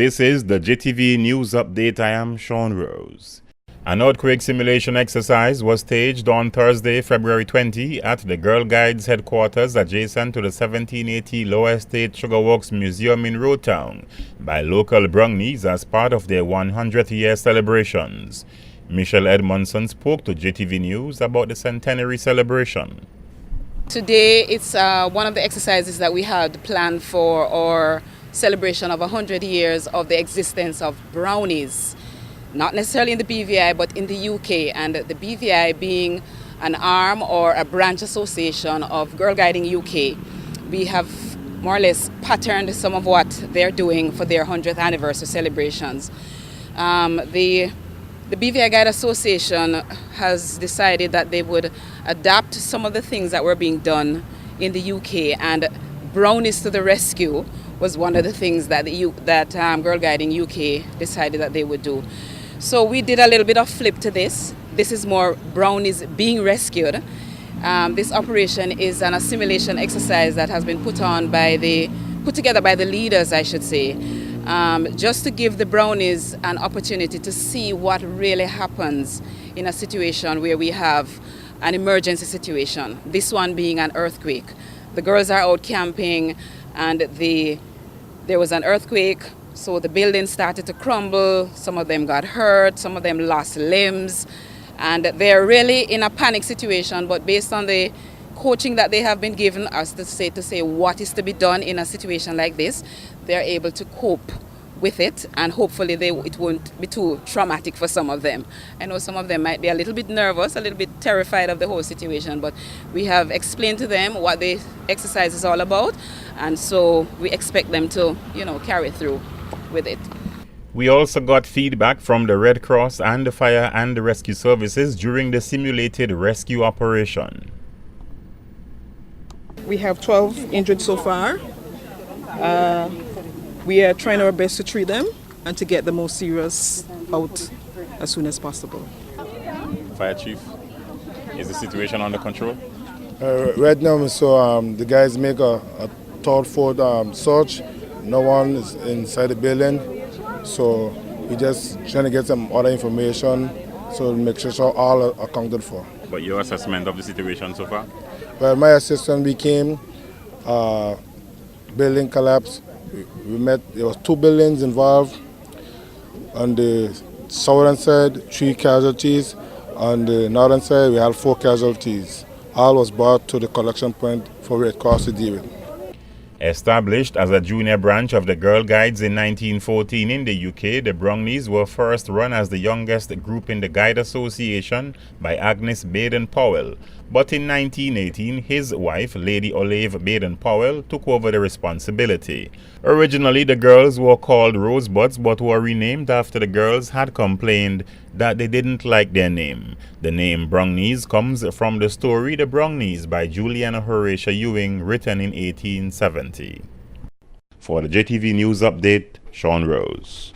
This is the JTV News Update. I am Sean Rose. An earthquake simulation exercise was staged on Thursday, February 20 at the Girl Guides headquarters adjacent to the 1780 Lower Estate Sugar Works Museum in Roadtown by local Brownies as part of their 100th year celebrations. Michelle Edmondson spoke to JTV News about the centenary celebration. Today it's one of the exercises that we had planned for our celebration of 100 years of the existence of Brownies. Not necessarily in the BVI, but in the UK, and the BVI being an arm or a branch association of Girl Guiding UK. We have more or less patterned some of what they're doing for their 100th anniversary celebrations. The BVI Guide Association has decided that they would adapt some of the things that were being done in the UK, and Brownies to the rescue was one of the things that Girl Guiding UK decided that they would do. So we did a little bit of flip to this. This is more Brownies being rescued. This operation is an assimilation exercise that has been put together by the leaders, I should say, just to give the Brownies an opportunity to see what really happens in a situation where we have an emergency situation. This one being an earthquake. The girls are out camping, and there was an earthquake. So the building started to crumble, some of them got hurt, some of them lost limbs, and they're really in a panic situation, but based on the coaching that they have been given us to say what is to be done in a situation like this, they're able to cope with it, and hopefully it won't be too traumatic for some of them. I know some of them might be a little bit nervous, a little bit terrified of the whole situation, but we have explained to them what the exercise is all about, and so we expect them to, carry through with it. We also got feedback from the Red Cross and the Fire and the Rescue Services during the simulated rescue operation. We have 12 injured so far. We are trying our best to treat them and to get the most serious out as soon as possible. Fire Chief, is the situation under control? Right now, so the guys make a thoughtful search. No one is inside the building, so we just trying to get some other information so make sure all are accounted for. But your assessment of the situation so far? Well, my assessment became building collapse. We met, there was 2 buildings involved. On the southern side, 3 casualties. On the northern side, we had 4 casualties. All was brought to the collection point for Red Cross to deal with. Established as a junior branch of the Girl Guides in 1914 in the UK, the Brownies were first run as the youngest group in the Guide Association by Agnes Baden-Powell. But in 1918, his wife, Lady Olive Baden-Powell, took over the responsibility. Originally, the girls were called Rosebuds, but were renamed after the girls had complained that they didn't like their name. The name Brownies comes from the story The Brownies by Juliana Horatia Ewing, written in 1870. For the JTV News Update, Sean Rose.